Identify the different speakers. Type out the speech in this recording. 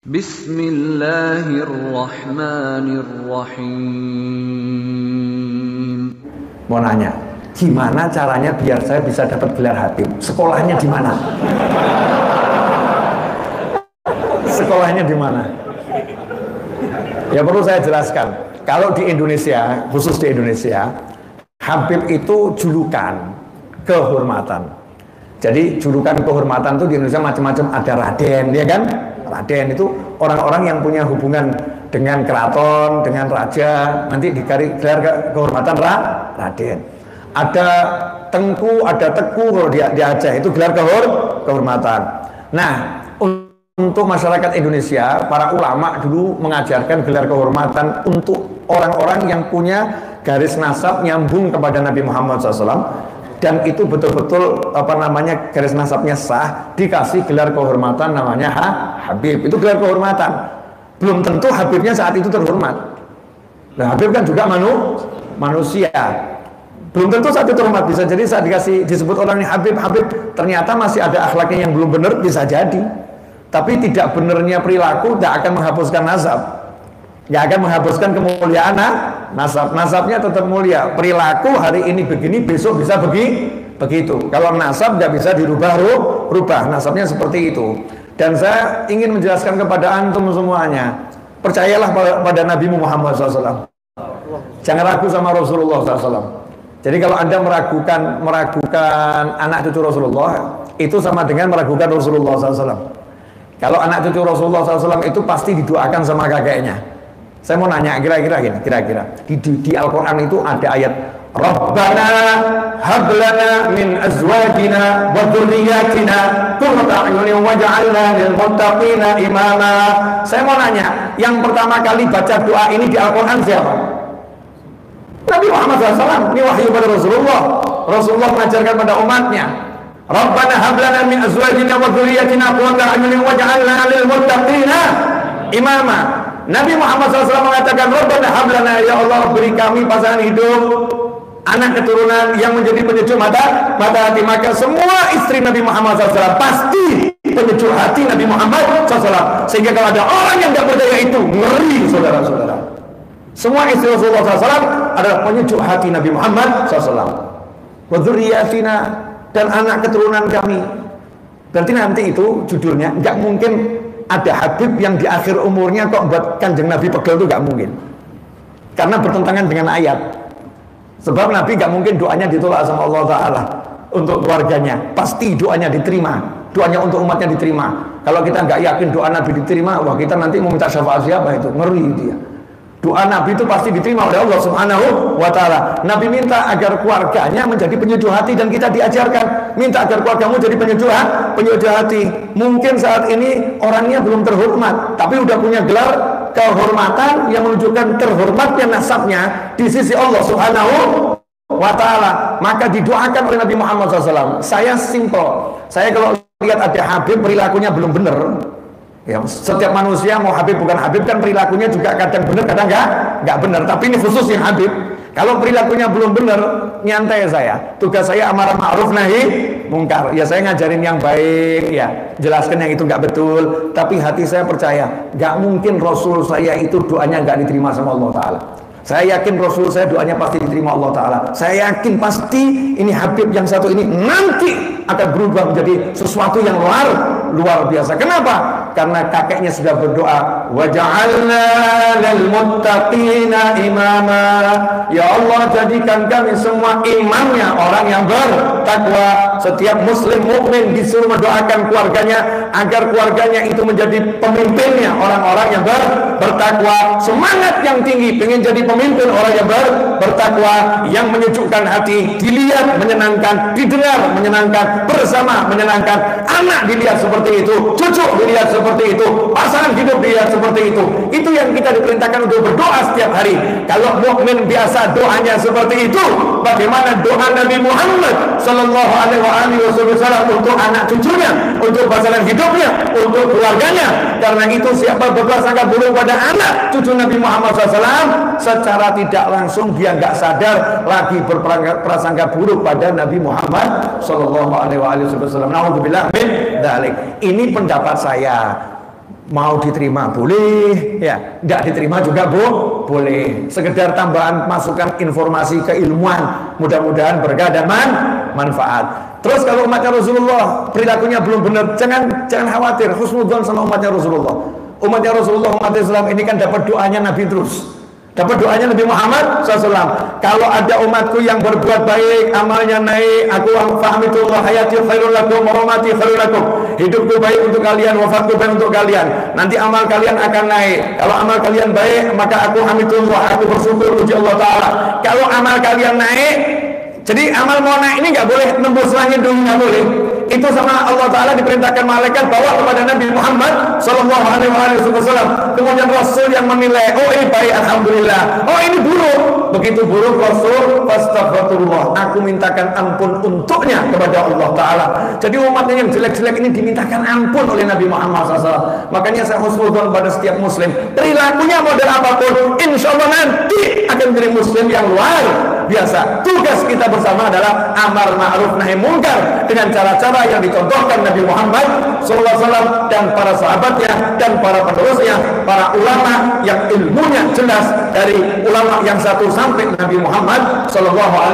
Speaker 1: Bismillahirrahmanirrahim.
Speaker 2: Mau nanya, gimana caranya biar saya bisa dapat gelar Habib? Sekolahnya di mana? Sekolahnya di mana? Ya perlu saya jelaskan. Kalau di Indonesia, khusus di Indonesia, Habib itu julukan kehormatan. Jadi julukan kehormatan itu di Indonesia macam-macam. Ada Raden, ya kan? Raden itu orang-orang yang punya hubungan dengan keraton, dengan raja, nanti dikari gelar kehormatan Raden. Ada Tengku, ada Teku kalau di Aceh, itu gelar kehormatan. Nah, untuk masyarakat Indonesia, para ulama dulu mengajarkan gelar kehormatan untuk orang-orang yang punya garis nasab nyambung kepada Nabi Muhammad SAW. Dan itu betul-betul garis nasabnya sah, dikasih gelar kehormatan namanya Habib. Itu gelar kehormatan. Belum tentu Habibnya saat itu terhormat. Nah, Habib kan juga manusia. Belum tentu saat itu terhormat. Bisa jadi saat disebut orang ini Habib, ternyata masih ada akhlaknya yang belum benar, bisa jadi. Tapi tidak benarnya perilaku tidak akan menghapuskan nasab. Nggak akan menghapuskan kemuliaan nasabnya tetap mulia. Perilaku hari ini begini, besok bisa begitu. Kalau nasab nggak bisa dirubah nasabnya seperti itu. Dan saya ingin menjelaskan kepada antum semuanya, percayalah pada Nabi Muhammad SAW. Jangan ragu sama Rasulullah SAW. Jadi kalau Anda meragukan anak cucu Rasulullah, itu sama dengan meragukan Rasulullah SAW. Kalau anak cucu Rasulullah SAW itu pasti didoakan sama kakeknya. Saya mau nanya, kira-kira di Al-Quran itu ada ayat Rabbana hablana min azwajina wa dhurriyyatina qurrata a'yunin waj'alna lil muttaqina imama. Saya mau nanya, yang pertama kali baca doa ini di Al-Quran siapa? Nabi Muhammad SAW. Ini wahyu pada Rasulullah. Rasulullah mengajarkan pada umatnya, Rabbana hablana min azwajina wa dhurriyyatina qurrata a'yunin waj'alna lil muttaqina imama. Nabi Muhammad SAW mengatakan, Rabbana hablana, ya Allah beri kami pasangan hidup, anak keturunan yang menjadi penyejuk mata hati. Maka semua istri Nabi Muhammad SAW pasti penyejuk hati Nabi Muhammad SAW. Sehingga kalau ada orang yang tidak percaya itu, ngeri saudara-saudara. Semua istri Rasulullah SAW adalah penyejuk hati Nabi Muhammad SAW. Wa dzurriyyatina, dan anak keturunan kami. Berarti nanti itu judulnya nggak mungkin ada Habib yang di akhir umurnya kok buat kanjeng Nabi pegel, itu gak mungkin. Karena bertentangan dengan ayat. Sebab Nabi gak mungkin doanya ditolak sama Allah Ta'ala untuk keluarganya. Pasti doanya diterima. Doanya untuk umatnya diterima. Kalau kita gak yakin doa Nabi diterima, wah kita nanti mau minta syafaat siapa itu? Ngeri dia. Doa Nabi itu pasti diterima oleh Allah Subhanahu wa Ta'ala. Nabi minta agar keluarganya menjadi penyejuk hati, dan kita diajarkan minta agar keluargamu jadi penyejuk hati. Mungkin saat ini orangnya belum terhormat, tapi udah punya gelar kehormatan yang menunjukkan terhormatnya nasabnya di sisi Allah Subhanahu wa Ta'ala. Maka didoakan oleh Nabi Muhammad SAW. Saya simple. Saya kalau lihat ada Habib perilakunya belum benar, ya, setiap manusia mau Habib bukan Habib kan perilakunya juga kadang benar kadang nggak benar. Tapi ini khusus yang Habib, kalau perilakunya belum benar, nyantai saya. Tugas saya amar ma'ruf nahi mungkar. Ya saya ngajarin yang baik, ya jelaskan yang itu nggak betul. Tapi hati saya percaya, nggak mungkin Rasul saya itu doanya nggak diterima sama Allah Ta'ala. Saya yakin Rasul saya doanya pasti diterima Allah Ta'ala. Saya yakin pasti ini Habib yang satu ini nanti akan berubah menjadi sesuatu yang luar biasa. Kenapa? Karena kakeknya sudah berdoa, waja'alna lil muttaqina imama. Ya Allah, jadikan kami semua imamnya, orang yang bertakwa. Setiap muslim mukmin disuruh mendoakan keluarganya agar keluarganya itu menjadi pemimpinnya, orang-orang yang bertakwa. Semangat yang tinggi, pengen jadi pemimpin orang yang bertakwa, yang menyejukkan hati, dilihat menyenangkan, didengar menyenangkan, bersama menyenangkan. Anak dilihat seperti itu, cucu dilihat seperti itu, pasangan hidup dilihat seperti itu. Itu yang kita diperintahkan untuk berdoa setiap hari. Kalau mukmin biasa doanya seperti itu, bagaimana doa Nabi Muhammad Sallallahu Alaihi Wasallam untuk anak cucunya, untuk pasangan hidupnya, untuk keluarganya? Karena itu siapa berprasangka buruk pada anak cucu Nabi Muhammad SAW, secara tidak langsung dia nggak sadar lagi berprasangka buruk pada Nabi Muhammad Sallallahu Alaihi Wasallam. Nauzubillah min dzalik. Ini pendapat saya. Mau diterima boleh, ya, nggak diterima juga boleh. Sekedar tambahan masukan informasi keilmuan, mudah-mudahan berkah dan manfaat. Terus kalau umatnya Rasulullah perilakunya belum benar, jangan khawatir, husnudzon sama umatnya Rasulullah. Umatnya Rasulullah, umat Islam ini kan dapat doanya Nabi terus. Dapat doanya Nabi Muhammad SAW. Kalau ada umatku yang berbuat baik, amalnya naik, aku fahmitullah hayati khairul lakum, warahmati khairul lakum. Hidupku baik untuk kalian, wafatku baik untuk kalian. Nanti amal kalian akan naik. Kalau amal kalian baik, maka aku hamidullah, aku bersyukur puji Allah Ta'ala. Kalau amal kalian naik, jadi amal mau naik ini nggak boleh nembus langit dulu, nggak boleh. Itu sama Allah Ta'ala diperintahkan malaikat bawa kepada Nabi Muhammad Sallallahu Alaihi Wasallam. Kemudian Rasul yang menilai, oh ini baik, alhamdulillah. Oh ini buruk, begitu buruk Rasul, fastaghfirullah, aku mintakan ampun untuknya kepada Allah Ta'ala. Jadi umatnya yang jelek-jelek ini dimintakan ampun oleh Nabi Muhammad SAW. Makanya saya husnudzon pada setiap muslim, perilakunya model apapun, insya Allah nanti akan menjadi muslim yang luar biasa. Tugas kita bersama adalah amar ma'ruf nahi munkar dengan cara-cara yang dicontohkan Nabi Muhammad SAW dan para sahabatnya dan para penerusnya, para ulama yang ilmunya jelas, dari ulama yang satu sampai Nabi Muhammad SAW.